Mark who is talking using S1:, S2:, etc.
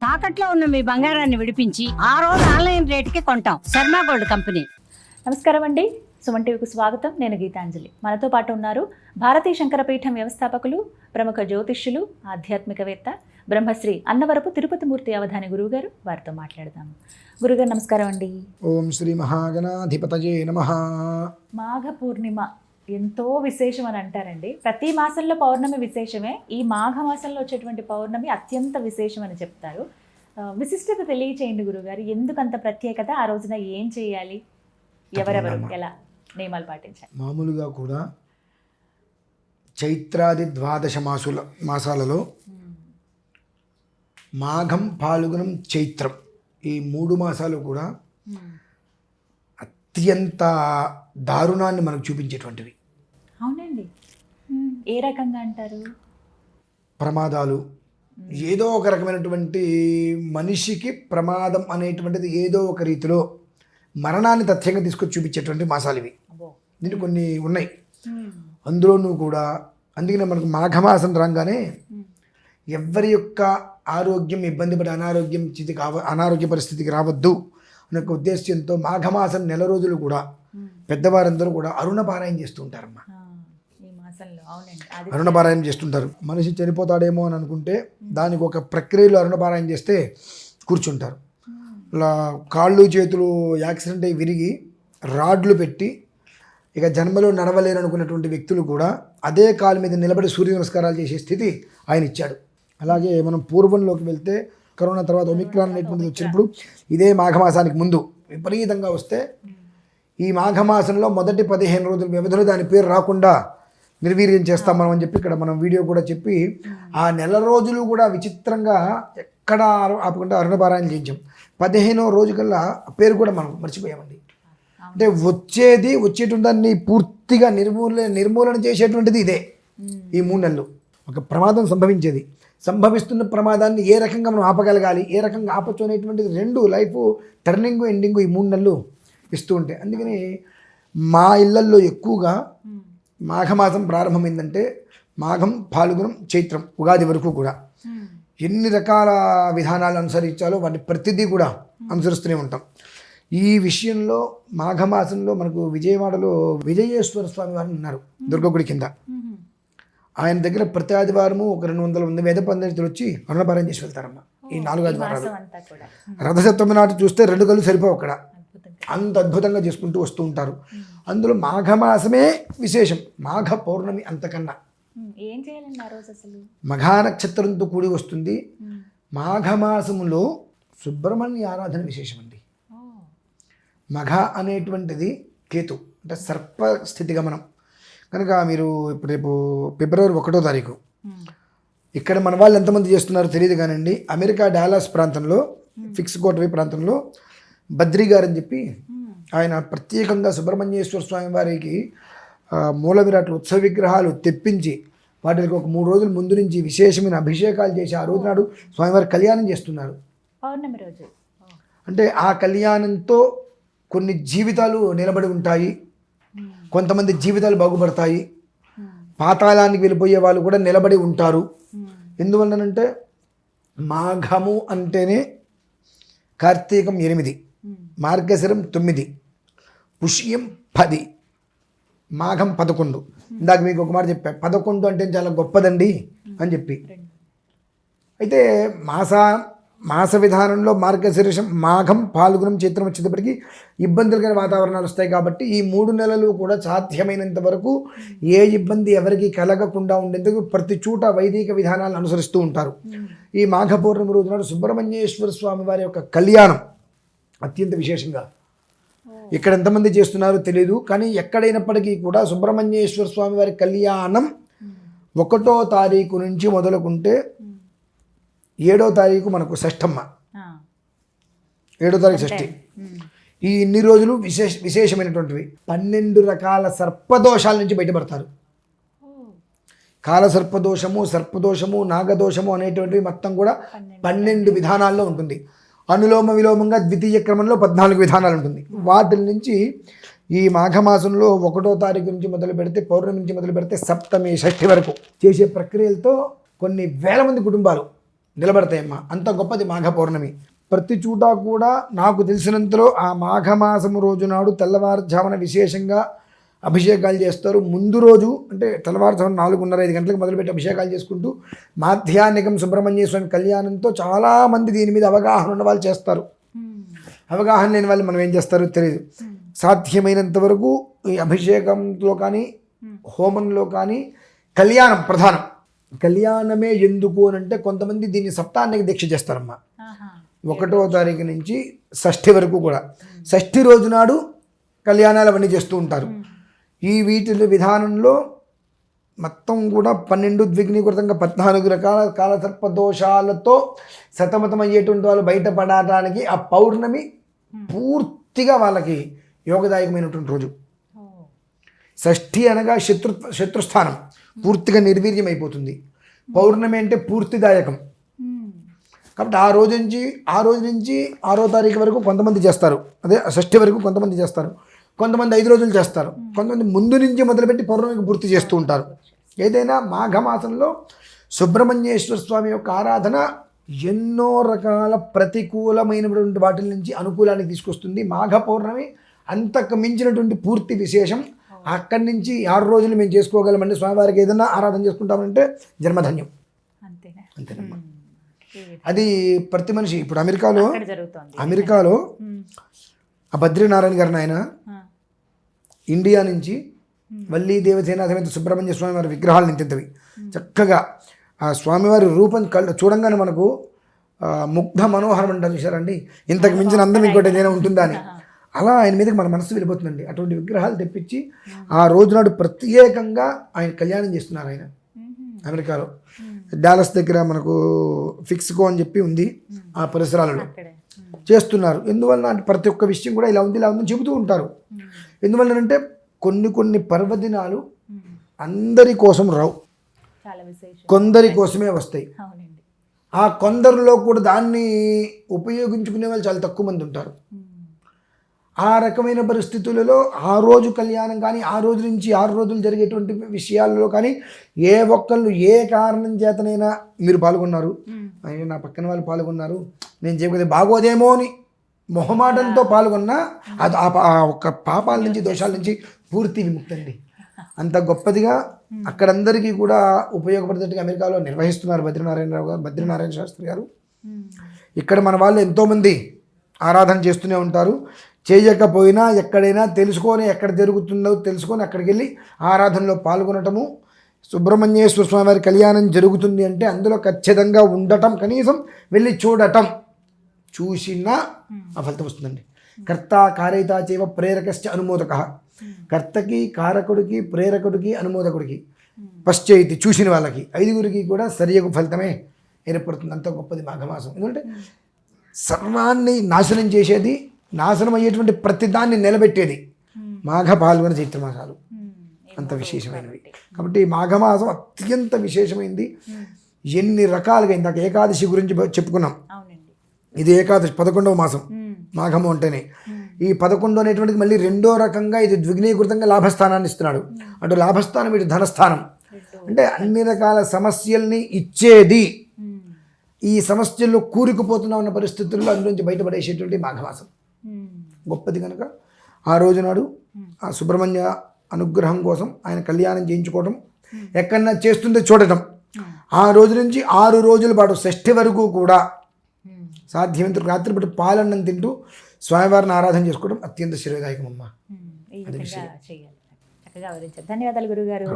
S1: తాకట్లో ఉన్న మీ బంగారాన్ని విడిపించి ఆ రోజు ఆన్లైన్ రేటుకి కొంటాం. Sharma gold company.
S2: నమస్కారం అండి. సుమన్ టీవీకి స్వాగతం. నేను గీతాంజలి. మనతో పాటు ఉన్నారు భారతీయ శంకరపీఠం వ్యవస్థాపకులు, ప్రముఖ జ్యోతిష్యులు, ఆధ్యాత్మికవేత్త, బ్రహ్మశ్రీ అన్నవరపు తిరుపతిమూర్తి అవధాని గురువుగారు. వారితో మాట్లాడదాము. గురుగారు నమస్కారం అండి.
S3: ఓం శ్రీ మహాగణాధిపతయే నమః.
S2: మాఘ పూర్ణిమ ఎంతో విశేషం అని అంటారండి. ప్రతి మాసంలో పౌర్ణమి విశేషమే. ఈ మాఘ మాసంలో వచ్చేటువంటి పౌర్ణమి అత్యంత విశేషం అని చెప్తారు. విశిష్టత తెలియచేయండి గురుగారు. ఎందుకంత ప్రత్యేకత? ఆ రోజున ఏం చేయాలి? ఎవరెవరు ఎలా నియమాలు పాటించాలి?
S3: మామూలుగా కూడా చైత్రాది ద్వాదశ మాసాలలో మాఘం, పాల్గొనం, చైత్రం ఈ 3 మాసాలు కూడా అత్యంత దారుణాన్ని మనకు చూపించేటువంటివి.
S2: అవునండి. ఏ రకంగా అంటారు?
S3: ప్రమాదాలు, ఏదో ఒక రకమైనటువంటి మనిషికి ప్రమాదం అనేటువంటిది ఏదో ఒక రీతిలో మరణాన్ని తథ్యంగా తీసుకొచ్చి చూపించేటువంటి మాసాలు ఇవి. దీంట్లో కొన్ని ఉన్నాయి. అందులోనూ కూడా అందుకనే మనకు మాఘమాసం రాగానే ఎవరి యొక్క ఆరోగ్యం ఇబ్బంది పడి అనారోగ్య పరిస్థితికి రావద్దు అనే ఉద్దేశంతో మాఘమాసం నెల రోజులు కూడా పెద్దవారందరూ కూడా అరుణపారాయణ చేస్తూ ఉంటారమ్మా. అరుణపారాయణ చేస్తుంటారు. మనిషి చనిపోతాడేమో అని అనుకుంటే దానికి ఒక ప్రక్రియలో అరుణపారాయణ చేస్తే కూర్చుంటారు. ఇలా కాళ్ళు చేతులు యాక్సిడెంట్ అయ్యి విరిగి రాడ్లు పెట్టి ఇక జన్మలో నడవలేరు అనుకున్నటువంటి వ్యక్తులు కూడా అదే కాలు మీద నిలబడి సూర్య నమస్కారాలు చేసే స్థితి ఆయన ఇచ్చాడు. అలాగే మనం పూర్వంలోకి వెళ్తే కరోనా తర్వాత ఒమిక్రాన్ అనేటువంటిది వచ్చినప్పుడు ఇదే మాఘమాసానికి ముందు విపరీతంగా వస్తే ఈ మాఘమాసంలో మొదటి 15 రోజుల వ్యవధిలో దాని పేరు రాకుండా నిర్వీర్యం చేస్తాం మనం అని చెప్పి ఇక్కడ మనం వీడియో కూడా చెప్పి ఆ నెల రోజులు కూడా విచిత్రంగా ఎక్కడ ఆపకుండా అరుణపారాయణ చేయించాం. 15వ రోజు కల్లా పేరు కూడా మనం మర్చిపోయామండి. అంటే వచ్చేటువంటి దాన్ని పూర్తిగా నిర్మూలన చేసేటువంటిది ఇదే. ఈ 3 నెలలు ఒక ప్రమాదం సంభవిస్తున్న ప్రమాదాన్ని ఏ రకంగా మనం ఆపగలగాలి, ఏ రకంగా ఆపచ్చు అనేటువంటిది 2 లైఫ్ టర్నింగ్ ఎండింగ్ ఈ 3 నెలలు ఇస్తూ ఉంటాయి. అందుకని మా ఇళ్లల్లో ఎక్కువగా మాఘమాసం ప్రారంభమైందంటే మాఘం, పాల్గొనం, చైత్రం, ఉగాది వరకు కూడా ఎన్ని రకాల విధానాలు అనుసరించాలో వాటిని ప్రతిదీ కూడా అనుసరిస్తూనే ఉంటాం. ఈ విషయంలో మాఘమాసంలో మనకు విజయవాడలో విజయేశ్వర స్వామి వారు ఉన్నారు, దుర్గగుడి కింద. ఆయన దగ్గర ప్రతి ఆదివారము ఒక 200 మంది వేద పండితులు వచ్చి అరుణపారాయణ చేసి వెళ్తారమ్మా. ఈ 4 ఆదివారాలు రథసప్తమి నాటి చూస్తే 2 కళ్ళు సరిపోవు అక్కడ. అంత అద్భుతంగా చేసుకుంటూ వస్తూ ఉంటారు. అందులో మాఘమాసమే విశేషం. మాఘ పౌర్ణమి అంతకన్నా.
S2: ఏం చేయాలండి ఆ రోజు? అసలు
S3: మఘా నక్షత్రంతో కూడి వస్తుంది. మాఘమాసములో సుబ్రహ్మణ్య ఆరాధన విశేషం అండి. మఘ అనేటువంటిది కేతు అంటే సర్ప స్థితి గమనం కనుక మీరు ఇప్పుడు రేపు ఫిబ్రవరి 1వ తారీఖు ఇక్కడ మన వాళ్ళు ఎంతమంది చేస్తున్నారో తెలియదు కానండి, అమెరికా డాలస్ ప్రాంతంలో ఫిక్స్ కోటవే ప్రాంతంలో బద్రీ గారు అని చెప్పి ఆయన ప్రత్యేకంగా సుబ్రహ్మణ్యేశ్వర స్వామి వారికి మూల విరాట్లు ఉత్సవ విగ్రహాలు తెప్పించి వాటికి ఒక 3 రోజుల ముందు నుంచి విశేషమైన అభిషేకాలు చేసి ఆ రోజు నాడు స్వామివారి కళ్యాణం చేస్తున్నారు.
S2: పౌర్ణమి రోజు
S3: అంటే ఆ కళ్యాణంతో కొన్ని జీవితాలు నిలబడి ఉంటాయి, కొంతమంది జీవితాలు బాగుపడతాయి, పాతాళానికి వెళ్ళిపోయే వాళ్ళు కూడా నిలబడి ఉంటారు. ఎందువల్లనంటే మాఘము అంటేనే కార్తీకం 8, మార్గశిరం 9, పుష్యం 10, మాఘం 11. ఇందాక మీకు ఒక మాట చెప్పా, 11 అంటే చాలా గొప్పదండి అని చెప్పి. అయితే మాస విధానంలో మార్గశీర్షం, మాఘం, పాల్గొనం, చైత్రం వచ్చేటప్పటికి ఇబ్బందులుగా వాతావరణాలు వస్తాయి. కాబట్టి ఈ 3 నెలలు కూడా సాధ్యమైనంత వరకు ఏ ఇబ్బంది ఎవరికి కలగకుండా ఉండేందుకు ప్రతి చోట వైదిక విధానాలను అనుసరిస్తూ ఉంటారు. ఈ మాఘ పౌర్ణమి రోజు నాడు సుబ్రహ్మణ్యేశ్వర స్వామి వారి యొక్క కళ్యాణం అత్యంత విశేషంగా ఇక్కడ ఎంతమంది చేస్తున్నారో తెలియదు, కానీ ఎక్కడైనప్పటికీ కూడా సుబ్రహ్మణ్యేశ్వర స్వామి వారి కళ్యాణం 1వ తారీఖు నుంచి మొదలుకుంటే 7వ తారీఖు మనకు షష్ఠమ్మ, 7వ తారీఖు షష్ఠి. ఈ ఇన్ని రోజులు విశేషమైనటువంటివి. 12 రకాల సర్పదోషాల నుంచి బయటపడతారు. కాల సర్పదోషము, నాగదోషము అనేటువంటివి మొత్తం కూడా 12 విధానాల్లో ఉంటుంది. అనులోమ విలోమంగా ద్వితీయ క్రమంలో 14 విధానాలు ఉంటుంది. వాటి నుంచి ఈ మాఘమాసంలో 1వ తారీఖు నుంచి మొదలు పెడితే, పౌర్ణమి నుంచి మొదలు పెడితే సప్తమి, షష్ఠి వరకు చేసే ప్రక్రియలతో కొన్ని వేల మంది కుటుంబాలు నిలబడతాయమ్మా. అంత గొప్పది మాఘ పౌర్ణమి. ప్రతి చోట కూడా నాకు తెలిసినంతలో ఆ మాఘమాసము రోజు నాడు తెల్లవారుజామున విశేషంగా అభిషేకాలు చేస్తారు. ముందు రోజు అంటే తెల్లవారుజామున 4:30-5 గంటలకు మొదలుపెట్టి అభిషేకాలు చేసుకుంటూ మాధ్యాహ్నికం సుబ్రహ్మణ్య స్వామి కళ్యాణంతో చాలామంది దీని మీద అవగాహన ఉన్న వాళ్ళు చేస్తారు. అవగాహన లేని వాళ్ళు మనం ఏం చేస్తారో తెలియదు. సాధ్యమైనంత వరకు ఈ అభిషేకంలో కానీ హోమంలో కానీ కళ్యాణం ప్రధానం. కళ్యాణమే ఎందుకు అని అంటే కొంతమంది దీన్ని సప్తాహ్నిక దీక్ష చేస్తారమ్మా. 1వ తారీఖు నుంచి షష్ఠి వరకు కూడా. షష్ఠి రోజు నాడు కళ్యాణాలు అవన్నీ చేస్తూ ఉంటారు. ఈ వీటి విధానంలో మొత్తం కూడా 12 ద్విగ్నీకృతంగా 14 రకాల కాలసర్ప దోషాలతో సతమతమయ్యేటువంటి వాళ్ళు బయటపడటానికి ఆ పౌర్ణమి పూర్తిగా వాళ్ళకి యోగదాయకమైనటువంటి రోజు. షష్ఠి అనగా శత్రుస్థానం పూర్తిగా నిర్వీర్యం అయిపోతుంది. పౌర్ణమి అంటే పూర్తిదాయకం. కాబట్టి ఆ రోజు నుంచి 6వ తారీఖు వరకు కొంతమంది చేస్తారు. అదే షష్ఠి వరకు కొంతమంది చేస్తారు. కొంతమంది 5 రోజులు చేస్తారు. కొంతమంది ముందు నుంచి మొదలుపెట్టి పౌర్ణమికి పూర్తి చేస్తూ ఉంటారు. ఏదైనా మాఘమాసంలో సుబ్రహ్మణ్యేశ్వర స్వామి యొక్క ఆరాధన ఎన్నో రకాల ప్రతికూలమైనటువంటి వాటి నుంచి అనుకూలానికి తీసుకొస్తుంది. మాఘ పౌర్ణమి అంతకు మించినటువంటి పూర్తి విశేషం. అక్కడి నుంచి 6 రోజులు మేము చేసుకోగలమండి. స్వామివారికి ఏదైనా ఆరాధన చేసుకుంటామంటే జన్మధన్యం. అంతేనమ్మా. అది ప్రతి మనిషి ఇప్పుడు అమెరికాలో ఆ బద్రీనారాయణ గారిని ఆయన ఇండియా నుంచి వల్లీ దేవసేన సమేత సుబ్రహ్మణ్య స్వామి వారి విగ్రహాలు నింతింతవి చక్కగా ఆ స్వామివారి రూపం చూడంగానే మనకు ముగ్ధ మనోహరం అంటారు చూసారండి. ఇంతకు మించిన అందం ఇంకోటి ఏదైనా ఉంటుందా అని అలా ఆయన మీదకి మన మనసు వెళ్ళిపోతుందండి. అటువంటి విగ్రహాలు తెప్పించి ఆ రోజునాడు ప్రత్యేకంగా ఆయన కళ్యాణం చేస్తున్నారు. ఆయన అమెరికాలో డాలస్ దగ్గర మనకు ఫిక్స్కో అని చెప్పి ఉంది, ఆ పరిసరాలలో చేస్తున్నారు. ఎందువలన అంటే ప్రతి ఒక్క విషయం కూడా ఇలా ఉందని చెబుతూ ఉంటారు. ఎందువలనంటే కొన్ని పర్వదినాలు అందరి కోసం రావు, కొందరి కోసమే వస్తాయి. ఆ కొందరిలో కూడా దాన్ని ఉపయోగించుకునే వాళ్ళు చాలా తక్కువ మంది ఉంటారు. ఆ రకమైన పరిస్థితులలో ఆ రోజు కళ్యాణం కానీ ఆ రోజు నుంచి 6 రోజులు జరిగేటువంటి విషయాల్లో కానీ ఏ ఒక్కళ్ళు ఏ కారణం చేతనైనా మీరు పాల్గొన్నారు, ఆయన నా పక్కన వాళ్ళు పాల్గొన్నారు, నేను చేయకపోతే బాగోదేమో అని మొహమాటంతో పాల్గొన్నా అది ఆ ఒక్క పాపాల నుంచి దోషాల నుంచి పూర్తి విముక్తండి. అంత గొప్పదిగా అక్కడందరికీ కూడా ఉపయోగపడేటట్టుగా అమెరికాలో నిర్వహిస్తున్నారు బద్రీనారాయణ శాస్త్రి గారు. ఇక్కడ మన వాళ్ళు ఎంతోమంది ఆరాధన చేస్తూనే ఉంటారు. చేయకపోయినా ఎక్కడైనా తెలుసుకొని ఎక్కడ జరుగుతుందో తెలుసుకొని అక్కడికి వెళ్ళి ఆరాధనలో పాల్గొనటము. సుబ్రహ్మణ్యేశ్వర స్వామి వారి కళ్యాణం జరుగుతుంది అంటే అందులో ఖచ్చితంగా ఉండటం, కనీసం వెళ్ళి చూడటం, చూసినా ఆ ఫలితం వస్తుందండి. కర్త కారయిత చేవ ప్రేరకశ్చ అనుమోదక. కర్తకి, కారకుడికి, ప్రేరకుడికి, అనుమోదకుడికి, పశ్చయితి చూసిన వాళ్ళకి 5గురికి కూడా సరియగు ఫలితమే ఏర్పడుతుంది. అంత గొప్పది మాఘమాసం. ఎందుకంటే సర్వాన్ని నాశనం చేసేది, నాశనం అయ్యేటువంటి ప్రతిదాన్ని నిలబెట్టేది మాఘ, పాల్గొన, చైత్ర మాసాలు అంత విశేషమైనవి. కాబట్టి మాఘమాసం అత్యంత విశేషమైంది. ఎన్ని రకాలుగా ఇందాక ఏకాదశి గురించి చెప్పుకున్నాం. ఇది ఏకాదశి 11వ మాసం మాఘము అంటేనే. ఈ 11 అనేటువంటిది మళ్ళీ 2వ రకంగా ఇది ద్విగ్నీకృతంగా లాభస్థానాన్ని ఇస్తున్నాడు. అటు లాభస్థానం, ఇటు ధనస్థానం. అంటే అన్ని రకాల సమస్యల్ని ఇచ్చేది. ఈ సమస్యల్లో కూరుకుపోతున్నా ఉన్న పరిస్థితుల్లో అందులోంచి బయటపడేసేటువంటి మాఘమాసం గొప్పది కనుక ఆ రోజునాడు ఆ సుబ్రహ్మణ్య అనుగ్రహం కోసం ఆయన కళ్యాణం చేయించుకోవడం, ఎక్కడన్నా చేస్తుందో చూడటం. ఆ రోజు నుంచి 6 రోజుల పాటు షష్ఠి వరకు కూడా సాధ్యమైనంత రాత్రిపూట పాలన్నం తింటూ స్వామివారిని ఆరాధన చేసుకోవడం అత్యంత శ్రేయదాయకం అమ్మా.
S2: చక్కగా వివరించారు. ధన్యవాదాలు గురుగారు.